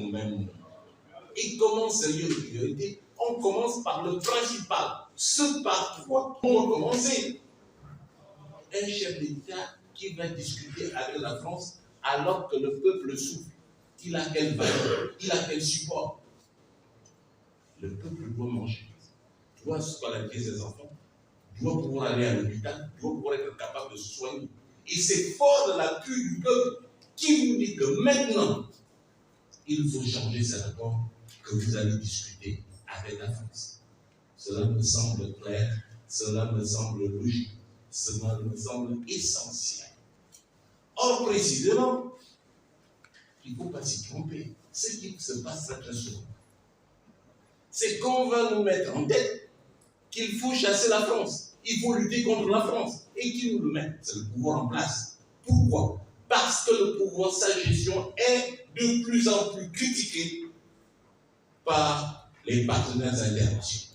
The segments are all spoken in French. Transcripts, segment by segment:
au même moment. Et comment sérieux de priorité? On commence par le principal, ce par quoi on va commencer. Un chef d'État qui va discuter avec la France alors que le peuple souffre, il a quelle valeur, il a quel support? Le peuple doit manger, doit scolariser ses enfants, doit pouvoir aller à l'hôpital, doit pouvoir être capable de se soigner. Et c'est fort de l'appui du peuple qui vous dit que maintenant, il faut changer cet accord que vous allez discuter avec la France. Cela me semble clair, cela me semble logique, cela me semble essentiel. Or, précisément, il ne faut pas s'y tromper. Ce qui se passe très souvent, c'est qu'on va nous mettre en tête qu'il faut chasser la France, il faut lutter contre la France. Et qui nous le met? C'est le pouvoir en place. Pourquoi? Parce que le pouvoir, sa gestion est de plus en plus critiquée par les partenaires internationaux.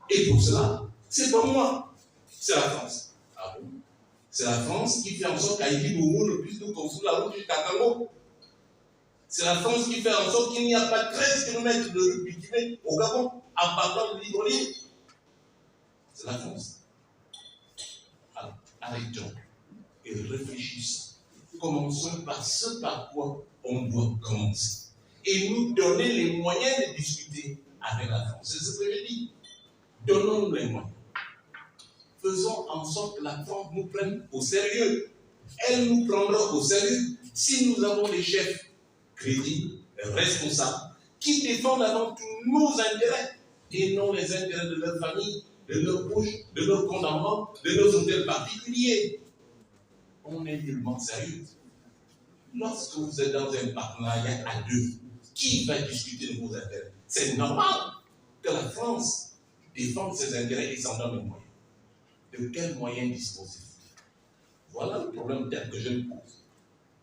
Et pour cela, c'est pas moi, c'est la France. Ah bon? C'est la France qui fait en sorte qu'Haïti ne puisse nous construire la route jusqu'à Congo. C'est la France qui fait en sorte qu'il n'y a pas 13 km de rue bitumée au Gabon, en partant de l'Hydroline. C'est la France. Alors, arrêtons et réfléchissons. Commençons par ce par quoi on doit commencer. Et nous donner les moyens de discuter avec la France. C'est ce que je dis. Donnons-nous les moyens. Faisons en sorte que la France nous prenne au sérieux. Elle nous prendra au sérieux si nous avons des chefs crédibles, responsables, qui défendent avant tout nos intérêts et non les intérêts de leur famille, de leurs proches, de leurs condamnants, de nos hôtels particuliers. On est tellement sérieux. Lorsque vous êtes dans un partenariat à deux, qui va discuter de vos intérêts? C'est normal que la France défende ses intérêts et s'en donne les moyens. De quels moyens disposez-vous? Voilà le problème tel que je le pose.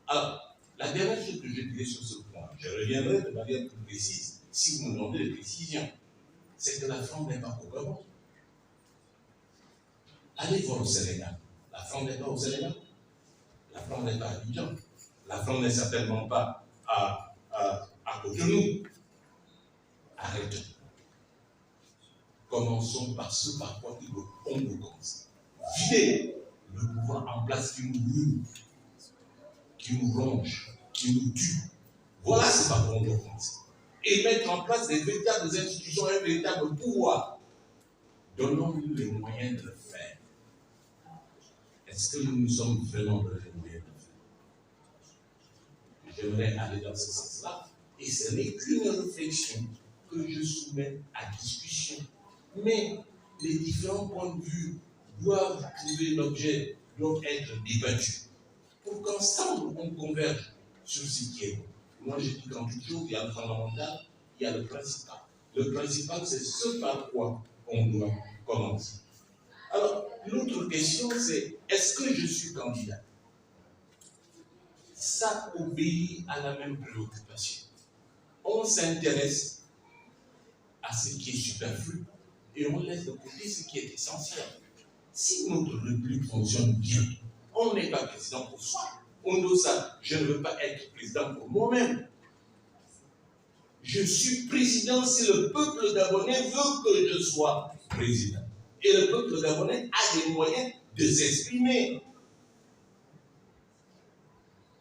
Alors, la dernière chose que je dirais sur ce point, je reviendrai de manière plus précise, si vous me demandez des précisions, c'est que la France n'est pas au Gabon. Allez voir au Sénégal. La France n'est pas au Sénégal. La France n'est pas à Abidjan. La France n'est certainement pas à Cotonou. Arrêtons. Commençons par ce par quoi on nous commence. Vider le pouvoir en place qui nous brûle, qui nous ronge, qui nous tue. Voilà ce par quoi on doit commencer. Et mettre en place des véritables institutions, un véritable pouvoir. Donnons-nous les moyens de le faire. Est-ce que nous nous sommes vraiment donnés les moyens de le faire? J'aimerais aller dans ce sens-là. Et ce n'est qu'une réflexion que je soumets à discussion. Mais les différents points de vue doivent trouver l'objet, doivent être débattus pour qu'ensemble on converge sur ce qui est bon. Moi je dis qu'en toute chose, il y a le fondamental, il y a le principal. Le principal, c'est ce par quoi on doit commencer. Alors, l'autre question, c'est est-ce que je suis candidat? Ça obéit à la même préoccupation. On s'intéresse à ce qui est superflu et on laisse de côté ce qui est essentiel. Si notre République fonctionne bien, on n'est pas président pour soi. On dit ça, je ne veux pas être président pour moi-même. Je suis président si le peuple gabonais veut que je sois président. Et le peuple gabonais a les moyens de s'exprimer.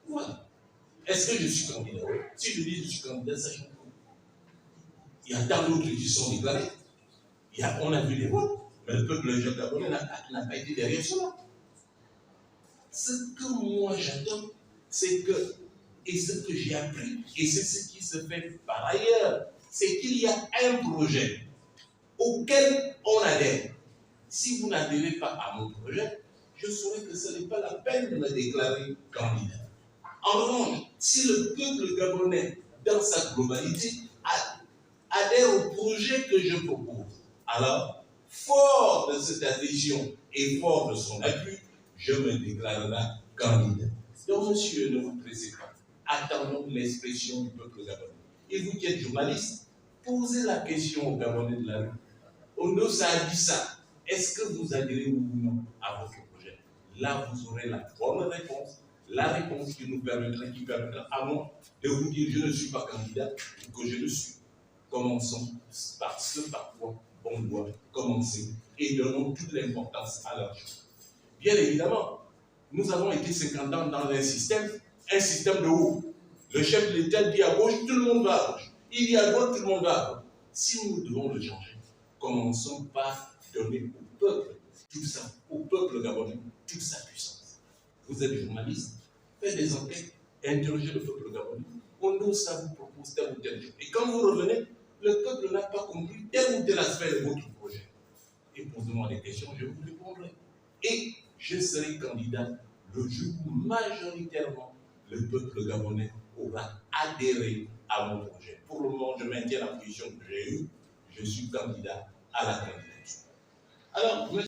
Voilà. Est-ce que je suis candidat? Si je dis que je suis candidat, ça change. Il y a tant d'autres qui sont déclarés. On a vu les votes, mais le peuple gabonais n'a pas été derrière cela. Ce que moi j'attends, c'est que, et ce que j'ai appris, et c'est ce qui se fait par ailleurs, c'est qu'il y a un projet auquel on adhère. Si vous n'adhérez pas à mon projet, je saurais que ce n'est pas la peine de me déclarer candidat. En revanche, si le peuple gabonais, dans sa globalité, adhère au projet que je propose, alors, fort de cette adhésion et fort de son appui, je me déclarerai candidat. Donc, monsieur, ne vous pressez pas. Attendons l'expression du peuple gabonais. Et vous qui êtes journaliste, posez la question aux Gabonais de la rue. Onosa a dit ça. Est-ce que vous adhérez ou non à votre projet? Là, vous aurez la bonne réponse la réponse qui permettra à moi de vous dire je ne suis pas candidat ou que je le suis. Commençons par ce par quoi on doit commencer et donnons toute l'importance à l'argent. Bien évidemment, nous avons été 50 ans dans un système de haut. Le chef de l'État dit à gauche, tout le monde va à gauche. Il dit à droite, tout le monde va à droite. Si nous devons le changer, commençons par donner au peuple tout ça, au peuple gabonais, toute sa puissance. Vous êtes journaliste, faites des enquêtes, interrogez le peuple gabonais. On nous, ça vous propose tel ou tel chose. Et quand vous revenez, le peuple n'a pas compris tel ou tel aspect de votre projet. Et posez-moi des questions, je vous répondrai. Et je serai candidat le jour où majoritairement le peuple gabonais aura adhéré à mon projet. Pour le moment, je maintiens la position que j'ai eue. Je suis candidat à la candidature. Alors,